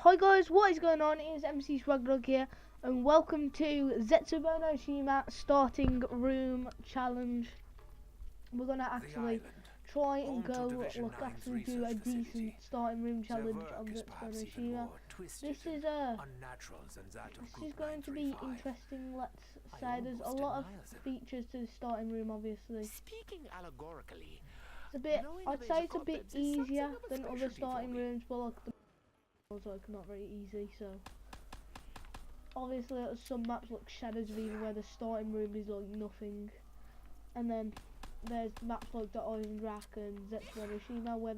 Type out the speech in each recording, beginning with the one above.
Hi guys, what is going on? It is MC Swagdog here, and welcome to Zetsubou no Shima starting room challenge. We're gonna actually try and actually do a decent starting room challenge on Zetsubou no Shima. This is going to be interesting. Let's say there's a lot of features to the starting room. Obviously, speaking allegorically, it's a bit. I'd say it's a bit easier than other starting rooms, but like the like not very easy. So obviously some maps like Shadows of Evil where the starting room is like nothing, and then there's maps like the Island Rack and Zetsubou no Shima where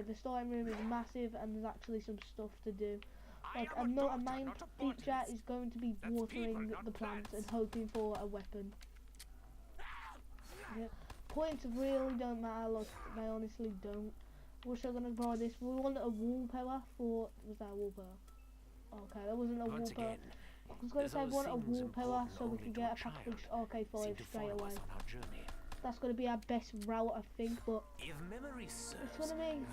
the starting room is massive and there's actually some stuff to do. Like a main feature is going to be watering the plants and hoping for a weapon. Yeah. Points really don't matter, like they honestly don't. We're still gonna borrow this. We want a wall power for. Was that a wall power? Okay, that wasn't a wall power. I was gonna say we want a wall power so we can get a package RK5 straight away. That's gonna be our best route, I think. But it's gonna be.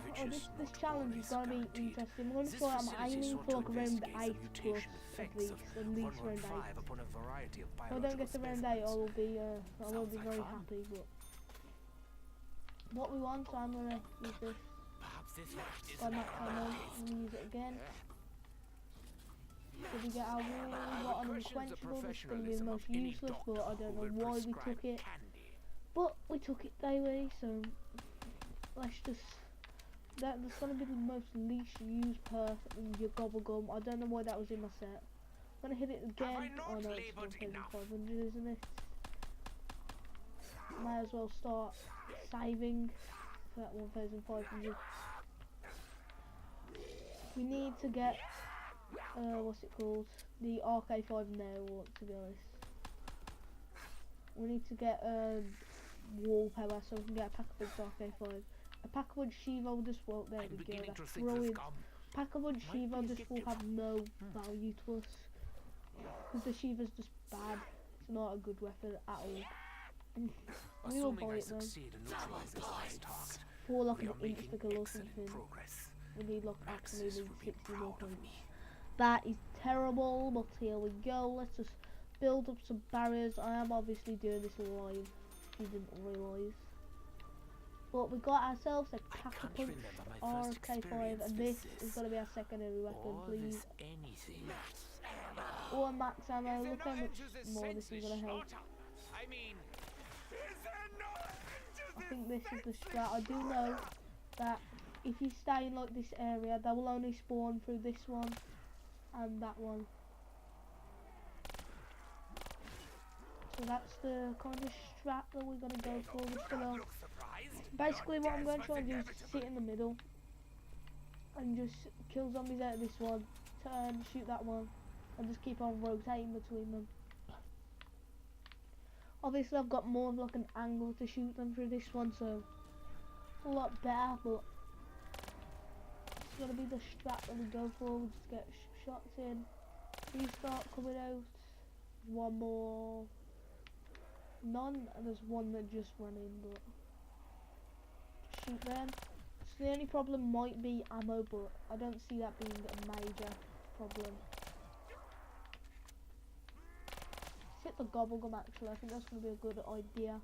This challenge is gonna be interesting. We're gonna try. I'm aiming for like around 8 plus at least around 8. If I don't get to round 8, I will be very happy. But what we want, so I'm gonna use this. Got that ammo, and use it again. So we get our wall, we got an unquenchable, this is going to be the most useless, but I don't know why we took it. But we took it anyway, so let's just, that's going to be the most least used perk in your gobblegum. I don't know why that was in my set. I'm going to hit it again. Oh no, it's 1500, isn't it? Might as well start saving for that 1500. We need to get, what's it called, the RK5 now, to be honest. We need to get wall power so we can get a pack of RK5. A pack of Shiva will just, well, there we go, that's brilliant. Pack of Shiva just will have no value to us. Because the Shiva's just bad. It's not a good weapon at all. We will buy it though. For like an insta-kill or something. We need like actually 60 more points. That is terrible, but here we go. Let's just build up some barriers. I am obviously doing this live, if you didn't realise. But we got ourselves a Catapult RK5, and this is going to be our secondary weapon, please. Or max ammo. Look how much more this is going to help. I think this is the strat. I do know that if you stay in like this area, they will only spawn through this one and that one. So that's the kind of strat that we're gonna go for. We're just gonna basically what I'm going to try and do is sit in the middle and just kill zombies out of this one, turn, shoot that one, and just keep on rotating between them. Obviously I've got more of like an angle to shoot them through this one, so it's a lot better, but it's gonna be the strat that we go for. We just get shots in, restart coming out, one more, none, and there's one that just went in, but just shoot them. So the only problem might be ammo, but I don't see that being a major problem. Hit the gobblegum actually, I think that's going to be a good idea.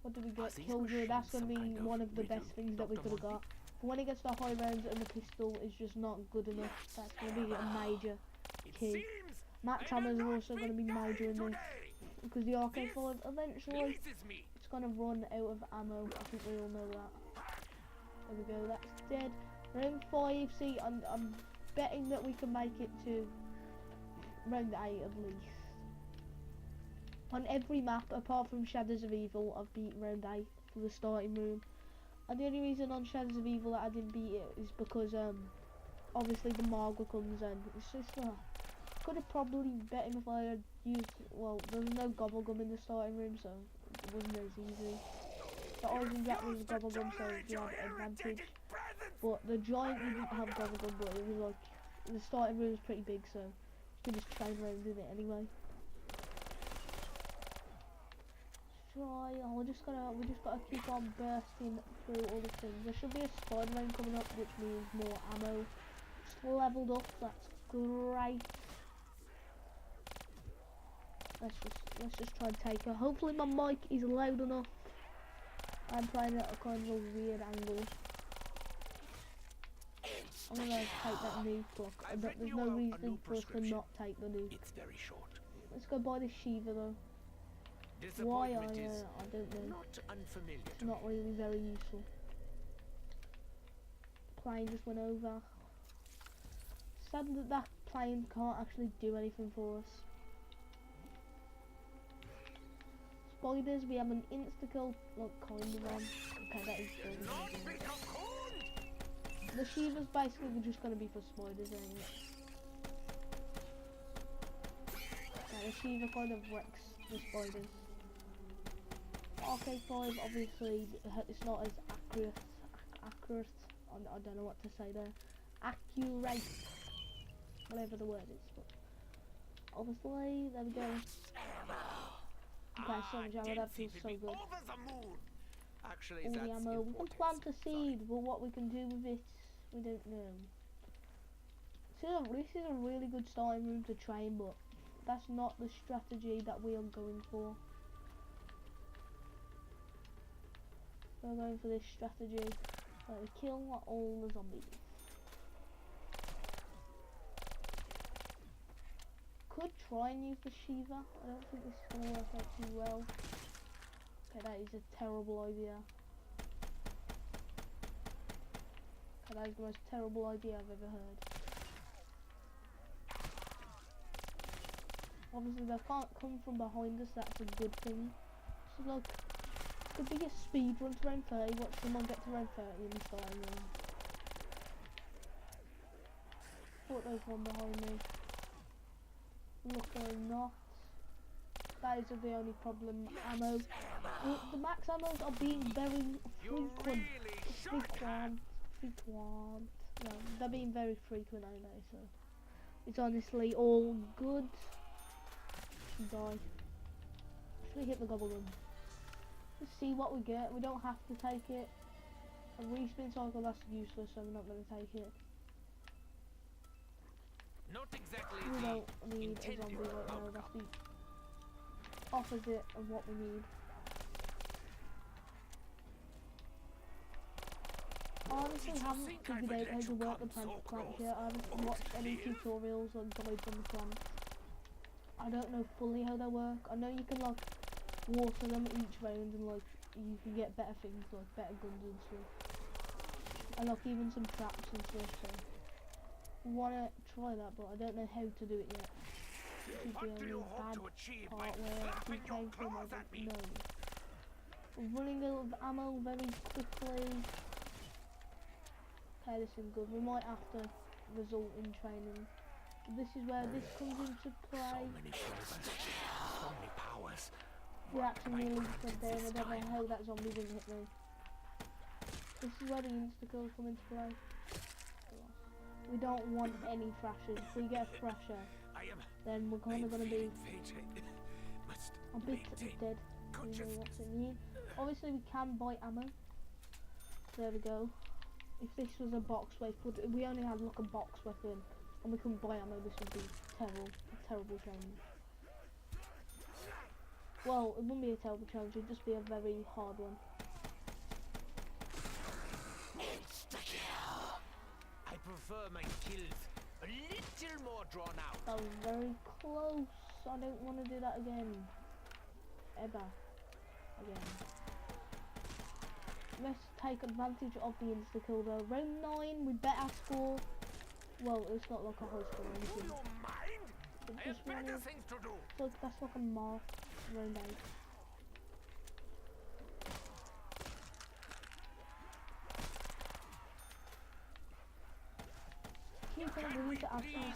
What did we get? Killjoy, that's going to be one of the best things that we could have got. But when it gets to the high rounds and the pistol is just not good enough, that's going to be a major key. Max ammo is also going to be major in this, because the RK5 eventually, it's going to run out of ammo. I think we all know that. There we go, that's dead. Round 5, see, I'm betting that we can make it to round 8 at least. On every map apart from Shadows of Evil, I've beat round 8 for the starting room. And the only reason on Shadows of Evil that I didn't beat it is because obviously the Margwa comes in. It's just could have probably bet him if I had used, well, there was no gobblegum in the starting room, so it wasn't as easy. The Island Jack was gobblegum, so we had an advantage. But the giant didn't have gobblegum, but it was like, the starting room was pretty big, so you could just train around in it anyway. try. Oh, we just gotta keep on bursting through all the things. There should be a spider rain coming up, which means more ammo. Just leveled up. That's great. Let's just try and take her. Hopefully my mic is loud enough. I'm playing at a kind of a weird angle. I'm gonna take that nuke block. There's no reason for us to not take the nuke. It's very short. Let's go buy the Shiva though. Why I don't know. Not unfamiliar. It's not really very useful. Plane just went over. Sad that that plane can't actually do anything for us. Spiders, we have an insta-kill, like kind of on. Okay, that is good. The Shiva's basically just going to be for spiders, ain't it? Okay, the Shiva kind of wrecks the spiders. RK5, obviously, it's not as accurate. I don't know what to say there. Accurate. Whatever the word is, but obviously, there we go. Okay, so much ammo, that feels so good. Actually, All the ammo. We can plant a seed, but what we can do with it, we don't know. So this is a really good starting room to train, but that's not the strategy that we are going for. We're going for this strategy where we kill all the zombies. Could try and use the Shiva. I don't think this is going to work out too well. Okay, that is a terrible idea. Okay, that is the most terrible idea I've ever heard. Obviously they can't come from behind us, that's a good thing. So like, the biggest speed run to round 30, watch someone get to round 30 in the starting room. Thought there was one behind me. Luckily not. That is the only problem. Ammo. The max ammos are being very frequent. No, they're being very frequent, I know, so it's honestly all good. Die. Actually hit the gobble gun. Let's see what we get. We don't have to take it. A respin cycle, that's useless, so I'm not going to take it. Not exactly. We don't need a zombie right now, that's the opposite of what we need. I honestly haven't figured out how to work the plant yet. I haven't watched any tutorials or guides on the plant. I don't know fully how they work. I know you can like water them each round and like you can get better things like better guns and stuff. And like even some traps and stuff, so I wanna try that, but I don't know how to do it yet. This is the only bad part where we came from, I don't know. We're running out of ammo very quickly. Okay, this is good. We might have to result in training. This is where this comes into play. So many powers. We actually nearly went down. I don't know how that zombie didn't hit me. This is where the insta-kills come into play. We don't want any thrashers. If we get a thrasher, then we're kind of going to be a bit dead. We know what's in here. Obviously we can buy ammo. There we go. If this was a box weapon, we only had like a box weapon and we couldn't buy ammo, this would be terrible. A terrible challenge. Well, it wouldn't be a terrible challenge, it'd just be a very hard one. I prefer my kills a little more drawn out. That was very close. I don't want to do that again. Ever. Again. Let's take advantage of the insta-kill though. Round 9, we better score. Well, it's not like a high score or anything. I have better things to do. So that's like a mark. Round 8. We need to actually.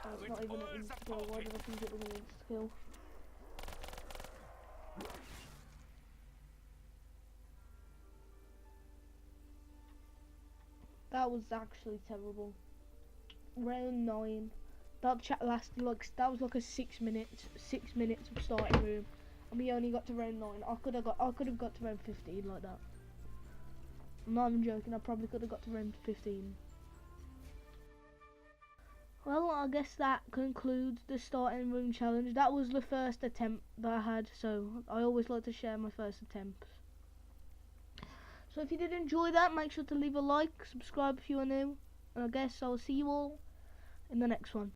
Oh, it's not even an insta-kill. Why did I think it was an insta-kill? That was actually terrible. Round 9. That chat lasted like, that was like a 6 minutes of starting room, and we only got to round 9. I could have got to round 15 like that. I'm not even joking. I probably could have got to round 15. Well, I guess that concludes the starting room challenge. That was the first attempt that I had, so I always like to share my first attempts. So if you did enjoy that, make sure to leave a like, subscribe if you are new, and I guess I'll see you all in the next one.